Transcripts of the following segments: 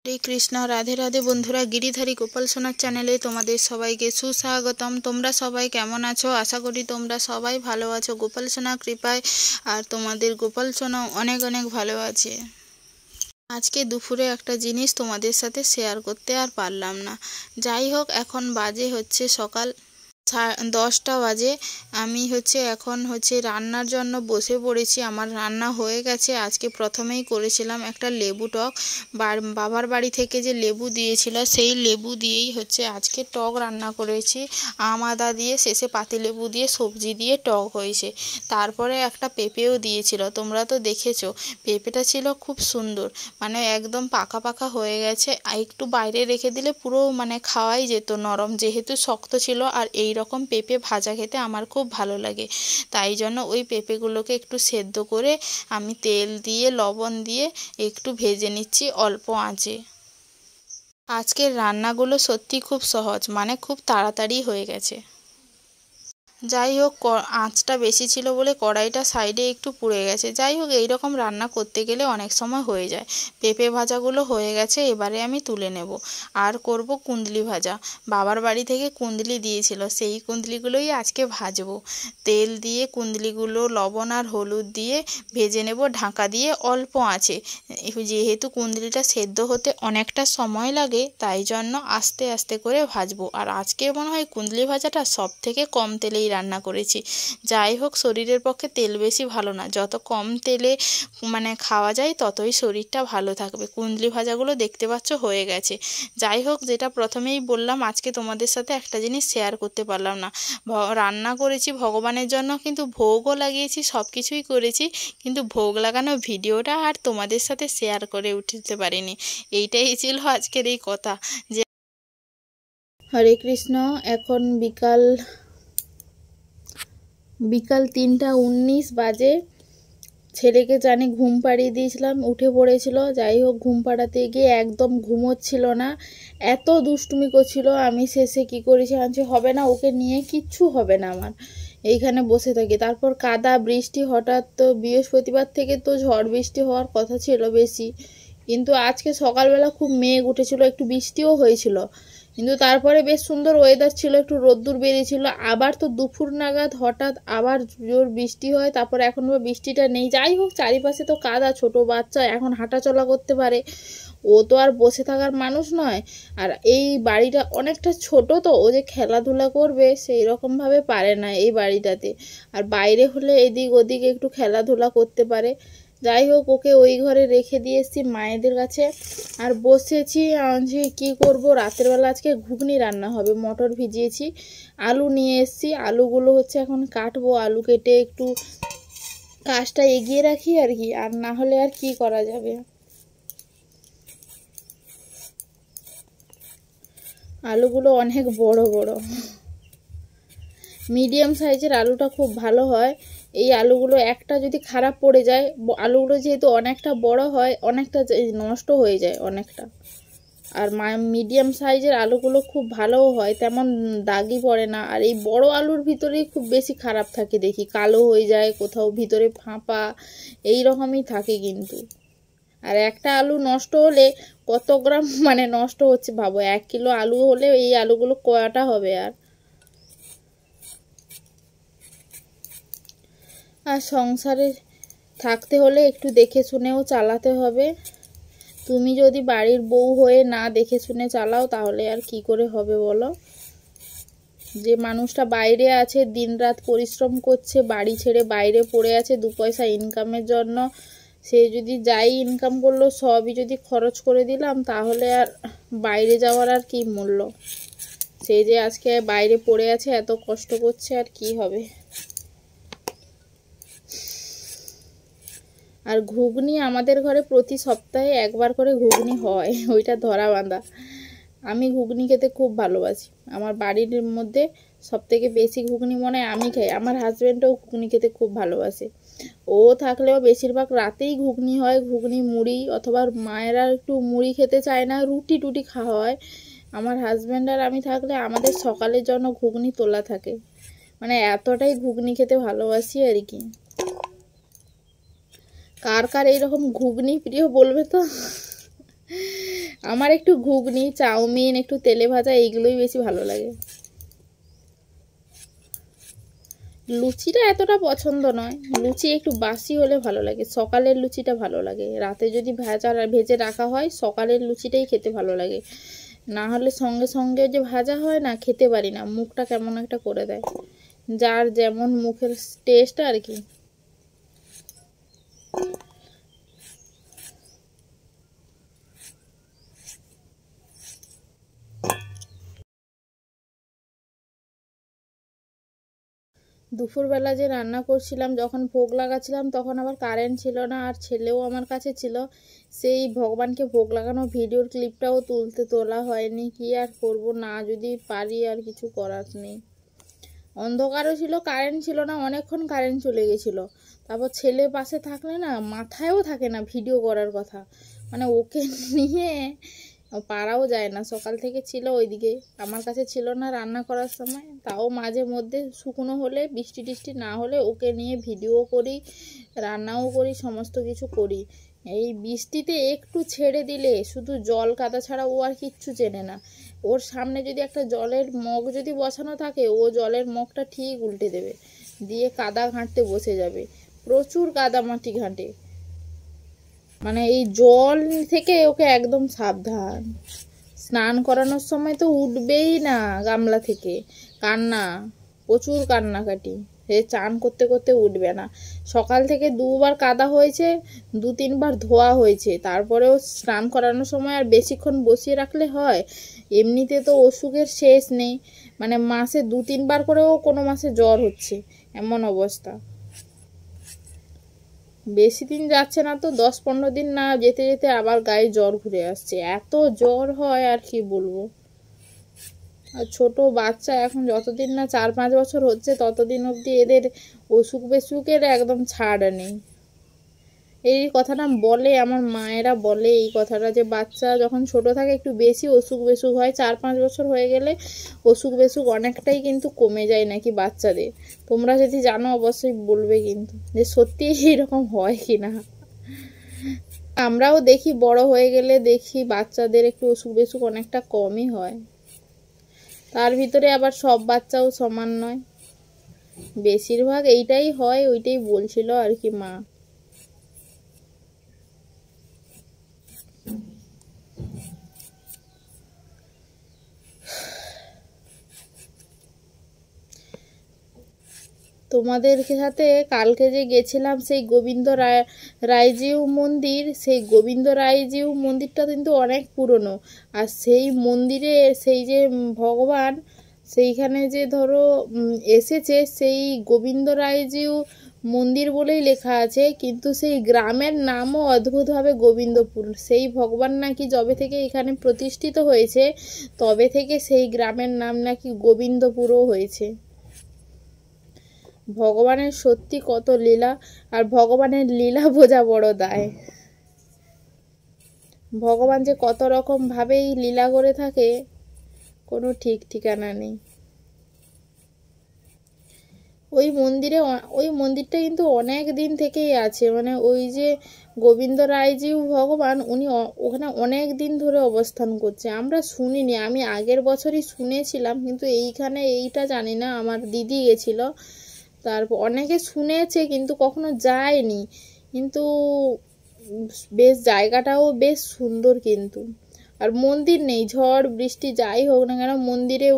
হরে কৃষ্ণ, রাধে রাধে বন্ধুরা। গিরিধারী গোপাল সোনার চ্যানেলে তোমাদের সবাইকে সুস্বাগতম। তোমরা সবাই কেমন আছো? আশা করি তোমরা সবাই ভালো আছো গোপাল সোনার কৃপায়। আর তোমাদের গোপাল সোনা অনেক অনেক ভালো আছে। আজকে দুপুরে একটা জিনিস তোমাদের সাথে শেয়ার করতে আর পারলাম না। যাই হোক, এখন বাজে হচ্ছে সকাল 10টা বাজে। আমি এখন রান্নার জন্য বসে পড়েছি। আমার রান্না হয়ে গেছে। আজকে প্রথমেই করেছিলাম একটা লেবু টক। বাবার বাড়ি থেকে যে লেবু দিয়েছিল সেই লেবু দিয়েই আজকে টক রান্না করেছি। আম আদা দিয়ে, শেষে পাতিলেবু দিয়ে, সবজি দিয়ে টক হয়েছে। তারপরে একটা পেঁপেও দিয়েছিল, তোমরা তো দেখেছো। পেঁপেটা ছিল খুব সুন্দর, একদম পাকা পাকা হয়ে গেছে। একটু বাইরে রেখে দিলে পুরো খাওয়াই যেত নরম, যেহেতু শক্ত ছিল। আর এই রকম পেঁপে ভাজা খেতে আমার খুব ভালো লাগে, তাই জন্য ওই পেঁপেগুলোকে একটু সেদ্ধ করে আমি তেল দিয়ে লবণ দিয়ে একটু ভেজে নিচ্ছি অল্প আঁচে। আজকের রান্নাগুলো সত্যি খুব সহজ, খুব তাড়াতাড়ি হয়ে গেছে। যাই হোক, আঁচটা বেশি ছিল বলে কড়াইটা সাইডে একটু পুড়ে গেছে। যাই হোক, এইরকম রান্না করতে গেলে অনেক সময় হয়ে যায়। পেঁপে ভাজাগুলো হয়ে গেছে, এবারে আমি তুলে নেব। আর করব কুঁদলি ভাজা। বাবার বাড়ি থেকে কুঁদলি দিয়েছিল, সেই কুঁদলিগুলোই আজকে ভাজবো। তেল দিয়ে কুঁদলিগুলো লবণ আর হলুদ দিয়ে ভেজে নেব ঢাকা দিয়ে অল্প আঁচে। যেহেতু কুঁদলিটা সেদ্ধ হতে অনেকটা সময় লাগে, তাই জন্য আস্তে আস্তে করে ভাজবো। আর আজকে মনে হয় কুঁদলি ভাজাটা সব থেকে কম তেলেই রান্না করেছি। যাই হোক, শরীরের পক্ষে তেল বেশি ভালো না। যত কম তেলে খাওয়া যায় ততই শরীরটা ভালো থাকবে। কুঁদলি ভাজাগুলো দেখতে পাচ্ছ হয়ে গেছে। যাই হোক, যেটা প্রথমেই বললাম, আজকে তোমাদের সাথে একটা জিনিস শেয়ার করতে পারলাম না। রান্না করেছি ভগবানের জন্য, কিন্তু ভোগও লাগিয়েছি, সব কিছুই করেছি, কিন্তু ভোগ লাগানো ভিডিওটা আর তোমাদের সাথে শেয়ার করে উঠতে পারিনি। এইটাই ছিল আজকের এই কথা। যে হরে কৃষ্ণ, এখন বিকাল 3টা 19 বাজে। ছেলেকে জানি ঘুম পাড়িয়ে দিয়েছিলাম, উঠে পড়েছিল। যাই হোক, ঘুম পাড়াতে গিয়ে একদম ঘুমোচ্ছিল না, এত দুষ্টুমি করছিল। আমি শেষে কি করেছি, হবে না, ওকে নিয়ে কিচ্ছু হবে না, আমার এইখানে বসে থাকি। তারপর কাদা বৃষ্টি, হঠাৎ তো বৃহস্পতিবার থেকে তো ঝড় বৃষ্টি হওয়ার কথা ছিল বেশি, কিন্তু আজকে সকালবেলা খুব মেঘ উঠেছিল, একটু বৃষ্টিও হয়েছিল। কিন্তু তারপরে বেশ সুন্দর ওয়েদার ছিল, একটু রোদ্দুর বেরিয়েছিল। আবার তো দুপুর নাগাদ হঠাৎ আবার জোর বৃষ্টি হয়, তারপর এখন বৃষ্টিটা নেই। যাই হোক, চারিপাশে তো কাদা, ছোট বাচ্চা এখন হাঁটাচলা করতে পারে, ও তো আর বসে থাকার মানুষ নয়। আর এই বাড়িটা অনেকটা ছোট, তো ও যে খেলাধুলা করবে সেই রকমভাবে পারে না এই বাড়িটাতে। আর বাইরে হলে এদিক ওদিক একটু খেলাধুলা করতে পারে। যাই হোক, ওকে ওই ঘরে রেখে দিয়ে এসেছি মায়েদের কাছে। আর বসেছি কি করব, রাতের বেলা আজকে ঘুগনি রান্না হবে। মটর ভিজিয়েছি, আলু নিয়ে এসেছি। আলুগুলো এখন কাটবো। আলু কেটে একটু কাজটা এগিয়ে রাখি আর কি, আর না হলে আর কি করা যাবে। আলুগুলো অনেক বড় বড়, মিডিয়াম সাইজের আলুটা খুব ভালো হয়। এই আলুগুলো একটা যদি খারাপ পড়ে যায়, আলুগুলো যেহেতু অনেকটা বড় হয়, অনেকটা নষ্ট হয়ে যায় অনেকটা। আর মিডিয়াম সাইজের আলুগুলো খুব ভালোও হয়, তেমন দাগি পড়ে না। আর এই বড় আলুর ভিতরেই খুব বেশি খারাপ থাকে, দেখি কালো হয়ে যায়, কোথাও ভিতরে ফাঁপা, এই রকমই থাকে কিন্তু। আর একটা আলু নষ্ট হলে কত গ্রাম নষ্ট হচ্ছে ভাবো। 1 কিলো আলু হলে এই আলুগুলো কয়টা হবে। আর সংসারে থাকতে হলে একটু দেখে শুনেও চালাতে হবে। তুমি যদি বাড়ির বউ হয়ে না দেখে শুনে চালাও, তাহলে আর কি করে হবে বলো। যে মানুষটা বাইরে আছে, দিনরাত পরিশ্রম করছে, বাড়ি ছেড়ে বাইরে পড়ে আছে 2 পয়সা ইনকামের জন্য, সে যদি যাই ইনকাম করলো সবই যদি খরচ করে দিলাম, তাহলে আর বাইরে যাওয়ার আর কি মূল্য। সে যে আজকে বাইরে পড়ে আছে, এত কষ্ট করছে, আর কি হবে। আর ঘুগনি আমাদের ঘরে প্রতি সপ্তাহে একবার করে ঘুগনি হয়, ওইটা ধরা বাঁধা। আমি ঘুগনি খেতে খুব ভালোবাসি। আমার বাড়ির মধ্যে সবথেকে বেশি ঘুগনি মনে হয় আমি খাই। আমার হাজব্যান্ডও ঘুগনি খেতে খুব ভালোবাসে। ও থাকলেও বেশিরভাগ রাতেই ঘুগনি হয়, ঘুগনি মুড়ি, অথবা মায়েরা একটু মুড়ি খেতে চায় না, রুটি টুটি খাওয়া হয়। আমার হাজব্যান্ড আর আমি থাকলে আমাদের সকালের জন্য ঘুগনি তোলা থাকে। এতটাই ঘুগনি খেতে ভালোবাসি আর কি। কার কার এইরকম ঘুগনি প্রিয় বলবে তো। আমার একটু ঘুগনি, চাউমিন, একটু তেলে ভাজা এইগুলোই বেশি ভালো লাগে। লুচিটা এতটা পছন্দ নয়, লুচি একটু বাসি হলে ভালো লাগে। সকালের লুচিটা ভালো লাগে, রাতে যদি ভেজে রাখা হয় সকালের লুচিটাই খেতে ভালো লাগে। না হলে সঙ্গে সঙ্গে যে ভাজা হয় না, খেতে পারি না, মুখটা কেমন একটা করে দেয়। যার যেমন মুখের টেস্ট আর কি। দুপুরবেলা যে রান্না করছিলাম, যখন ভোগ লাগাচ্ছিলাম তখন আবার কারেন্ট ছিল না, আর ছেলেও আমার কাছে ছিল। সেই ভগবানকে ভোগ লাগানো ভিডিওর ক্লিপটাও তোলা হয়নি। কি আর করব, না যদি পারি আর কিছু করার নেই। অন্ধকারও ছিল, কারেন্ট ছিল না, অনেকক্ষণ কারেন্ট চলে গেছিলো। তারপর ছেলে পাশে থাকলে না মাথায়ও থাকে না ভিডিও করার কথা, মানে ওকে নিয়ে পারাও যায় না। সকাল থেকে ছিল ওইদিকে, আমার কাছে ছিল না রান্না করার সময়। তাও মাঝে মধ্যে শুকনো হলে, বৃষ্টি টিষ্টি না হলে ওকে নিয়ে ভিডিও করি, রান্নাও করি, সমস্ত কিছু করি। এই বৃষ্টিতে একটু ছেড়ে দিলে শুধু জল কাদা ছাড়া ও আর কিচ্ছু চেনে না। ওর সামনে যদি একটা জলের মগ যদি বসানো থাকে, ও জলের মগটা ঠিক উল্টে দেবে, দিয়ে কাদা ঘাঁটতে বসে যাবে। প্রচুর কাদা মাটি ঘাঁটে, মানে এই জল থেকে ওকে একদম সাবধান। স্নান করানোর সময় তো উঠবেই না গামলা থেকে, কান্না, প্রচুর কান্নাকাটি। সে চান করতে করতে উঠবে না। সকাল থেকে দুবার কাদা হয়েছে, 2-3 বার ধোয়া হয়েছে, তারপরেও স্নান করানোর সময় আর বেশিক্ষণ বসিয়ে রাখলে হয়? এমনিতে তো অসুখের শেষ নেই, মানে মাসে 2-3 বার করেও কোনো মাসে জ্বর হচ্ছে, এমন অবস্থা। বেশি দিন যাচ্ছে না তো, 10-15 দিন না যেতে যেতে আবার গায়ে জ্বর ঘুরে আসছে। এত জ্বর হয় আর কি বলবো। আর ছোট বাচ্চা এখন যতদিন না 4-5 বছর হচ্ছে ততদিন অবধি এদের অসুখ বেসুখের একদম ছাড় নেই। এই কথাটা বলে আমার মায়েরা, বলে এই কথাটা, যে বাচ্চা যখন ছোট থাকে একটু বেশি অসুখ বেসুখ হয়, 4-5 বছর হয়ে গেলে অসুখ বেসুখ অনেকটাই কিন্তু কমে যায় নাকি বাচ্চাদের। তোমরা যদি জানো অবশ্যই বলবে কিন্তু, যে সত্যি এরকম হয় কি না। আমরাও দেখি বড় হয়ে গেলে দেখি বাচ্চাদের একটু অসুখ বেসুখ অনেকটা কমই হয়। তার ভিতরে আবার সব বাচ্চাও সমান নয়, বেশিরভাগ এইটাই হয়, ওইটাই বলছিল আর কি মা। তোমাদের সাথে কালকে যে গেছিলাম সেই গোবিন্দ রায়জিউ মন্দির, সেই গোবিন্দ রায়জিউ মন্দিরটা কিন্তু অনেক পুরনো। আর সেই মন্দিরে সেই যে ভগবান সেইখানে যে ধরো এসেছে, সেই গোবিন্দ রায়জিউ মন্দির বলেই লেখা আছে, কিন্তু সেই গ্রামের নামও অদ্ভুতভাবে গোবিন্দপুর। সেই ভগবান নাকি যবে থেকে এখানে প্রতিষ্ঠিত হয়েছে তবে থেকে সেই গ্রামের নাম নাকি গোবিন্দপুরও হয়েছে। ভগবানের সত্যি কত লীলা, আর ভগবানের লীলা বোঝা বড় দায়। ভগবান যে কত রকম ভাবেই লীলা করে থাকে কোনো ঠিক ঠিকানা নেই। ওই মন্দিরটা কিন্তু অনেক দিন থেকেই আছে, মানে ওই যে গোবিন্দ রায়জিউ ভগবান উনি ওখানে অনেক দিন ধরে অবস্থান করছে। আমরা শুনিনি, আমি আগের বছরই শুনেছিলাম, কিন্তু এইখানে এইটা জানি না। আমার দিদি গেছিল, তারপর অনেকে শুনেছে কিন্তু কখনো যায়নি। কিন্তু বেশ জায়গাটাও বেশ সুন্দর কিন্তু। আর মন্দির নেই, ঝড় বৃষ্টি যাই হোক না কেন মন্দিরে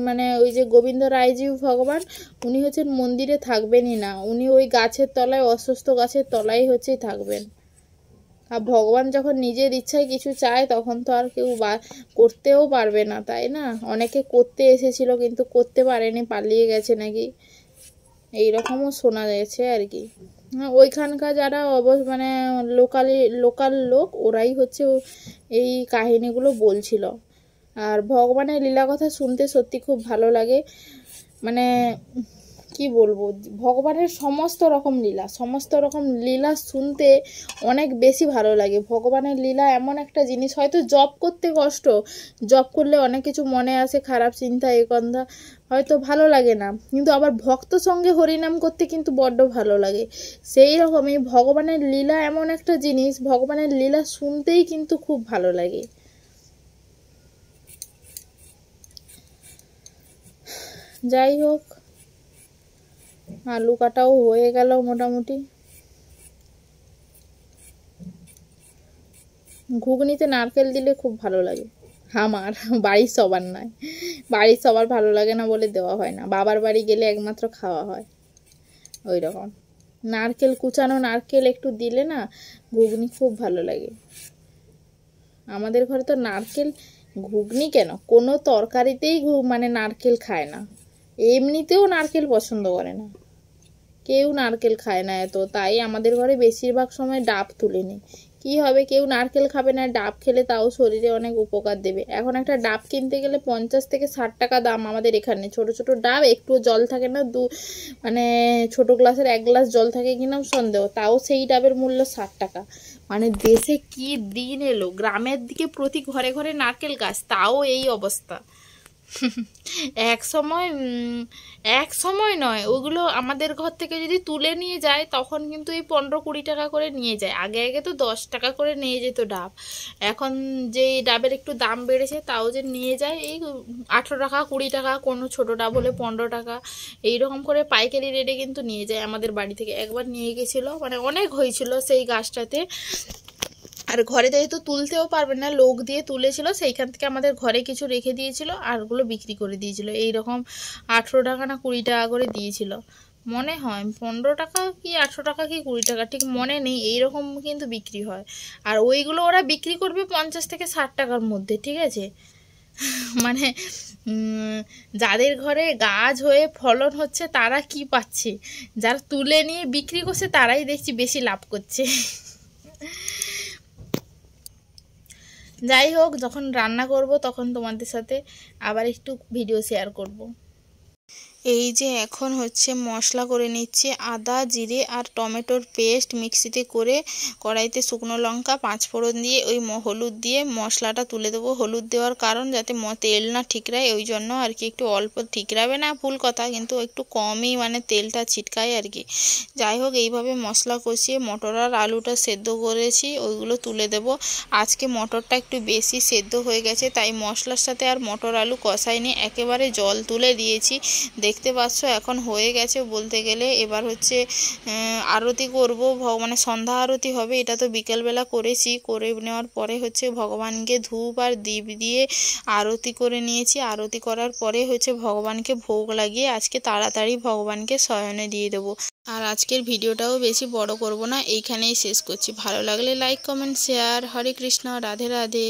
মানে ওই যে গোবিন্দ রায়জিউ ভগবান উনি হচ্ছেন মন্দিরে থাকবেনই না, উনি ওই গাছের তলায়, অসুস্থ গাছের তলায় হচ্ছে থাকবেন। আর ভগবান যখন নিজের ইচ্ছায় কিছু চায় তখন তো আর কেউ করতেও পারবে না, তাই না? অনেকে করতে এসেছিল কিন্তু করতে পারেনি, পালিয়ে গেছে নাকি, এইরকমও শোনা গেছে আর কি। ওইখানকার যারা মানে লোকাল লোক, ওরাই হচ্ছে এই কাহিনীগুলো বলছিল। আর ভগবানের লীলা কথা শুনতে সত্যি খুব ভালো লাগে। মানে কি বলবো, ভগবানের সমস্ত রকম লীলা শুনতে অনেক বেশি ভালো লাগে। ভগবানের লীলা এমন একটা জিনিস, হয়তো জব করতে কষ্ট, জব করলে অনেক কিছু মনে আসে, খারাপ চিন্তা এ কথা হয়তো ভালো লাগে না, কিন্তু আবার ভক্ত সঙ্গে হরিনাম করতে কিন্তু বড্ড ভালো লাগে। সেই রকমই ভগবানের লীলা এমন একটা জিনিস, ভগবানের লীলা শুনতেই কিন্তু খুব ভালো লাগে। যাই হোক, আলু কাটাও হয়ে গেল মোটামুটি। ঘুগনিতে নারকেল দিলে খুব ভালো লাগে আমার, বাড়ির সবার নয়, বাড়ির সবার ভালো লাগে না বলে দেওয়া হয় না, বাবার বাড়ি গেলে একমাত্র খাওয়া হয়। ওই রকম নারকেল, কুচানো নারকেল একটু দিলে না ঘুগনি খুব ভালো লাগে। আমাদের ঘরে তো নারকেল, ঘুগনি কেন, কোনো তরকারিতেই মানে নারকেল খায় না, এমনিতেও নারকেল পছন্দ করে না, কেউ নারকেল খায় না এত, তাই আমাদের ঘরে বেশিরভাগ সময় ডাব তুলে নেই। কি হবে, কেউ নারকেল খাবে না, ডাব খেলে তাও শরীরে অনেক উপকার দেবে। এখন একটা ডাব কিনতে গেলে 50 থেকে 60 টাকা দাম আমাদের এখানে। ছোট ছোট ডাব, একটু জল থাকে না, মানে ছোট গ্লাসের 1 গ্লাস জল থাকে কিনা সন্দেহ, তাও সেই ডাবের মূল্য 60 টাকা। মানে দেশে কি দিন এলো, গ্রামের দিকে প্রতি ঘরে ঘরে নারকেল গাছ, তাও এই অবস্থা। এক সময় নয়, ওগুলো আমাদের ঘর থেকে যদি তুলে নিয়ে যায় তখন কিন্তু এই 15-20 টাকা করে নিয়ে যায়। আগে আগে তো 10 টাকা করে নিয়ে যেত ডাব, এখন যে ডাবের একটু দাম বেড়েছে তাও যে নিয়ে যায় এই 18 টাকা 20 টাকা, কোনো ছোট ডাব হলে 15 টাকা, এইরকম করে পাইকারি রেটে কিন্তু নিয়ে যায় আমাদের বাড়ি থেকে। একবার নিয়ে গেছিলো, মানে অনেক হয়েছিল সেই গাছটাতে, আর ঘরে যেহেতু তুলতেও পারবে না, লোক দিয়ে তুলেছিল, সেইখান থেকে আমাদের ঘরে কিছু রেখে দিয়েছিল, আর ওগুলো বিক্রি করে দিয়েছিল। এইরকম 18 টাকা না 20 টাকা করে দিয়েছিল, মনে হয় 15 টাকা কি 18 টাকা কি 20 টাকা ঠিক মনে নেই, এইরকম কিন্তু বিক্রি হয়। আর ওইগুলো ওরা বিক্রি করবে 50 থেকে 60 টাকার মধ্যে, ঠিক আছে। মানে যাদের ঘরে গাছ হয়ে ফলন হচ্ছে তারা কি পাচ্ছে, যারা তুলে নিয়ে বিক্রি করছে তারাই দেখছি বেশি লাভ করছে। যাই হোক, যখন রান্না করব তখন তোমাদের সাথে আবার একটু ভিডিও শেয়ার করব। এই যে এখন হচ্ছে মশলা করে নিচ্ছি, আদা জিরে আর টমেটোর পেস্ট মিক্সিতে করে কড়াইতে শুকনো লঙ্কা 5 ফোড়ন দিয়ে ওই হলুদ দিয়ে মশলাটা তুলে দেবো। হলুদ দেওয়ার কারণ যাতে তেল না ঠিকরায়, ওই জন্য আর কি, একটু অল্প ঠিকরাবে না ভুল কথা, কিন্তু একটু কমই মানে তেলটা ছিটকায় আর কি। যাই হোক, এইভাবে মশলা কষিয়ে মটর আর আলুটা সেদ্ধ করেছি ওইগুলো তুলে দেব। আজকে মটরটা একটু বেশি সেদ্ধ হয়ে গেছে, তাই মশলার সাথে আর মটর আলু কষাইনি, একেবারে জল তুলে দিয়েছি। দেখতে পাচ্ছ এখন হয়ে গেছে বলতে গেলে। এবার হচ্ছে আরতি করব, মানে সন্ধ্যা আরতি হবে, এটা তো বিকেলবেলা করেছি, করে নেওয়ার পরে হচ্ছে ভগবানকে ধূপ আর দীপ দিয়ে আরতি করে নিয়েছি। আরতি করার পরে হচ্ছে ভগবানকে ভোগ লাগিয়ে আজকে তাড়াতাড়ি ভগবানকে শয়নে দিয়ে দেবো। আর আজকের ভিডিওটাও বেশি বড় করব না, এইখানেই শেষ করছি। ভালো লাগলে লাইক কমেন্ট শেয়ার। হরে কৃষ্ণ, রাধে রাধে।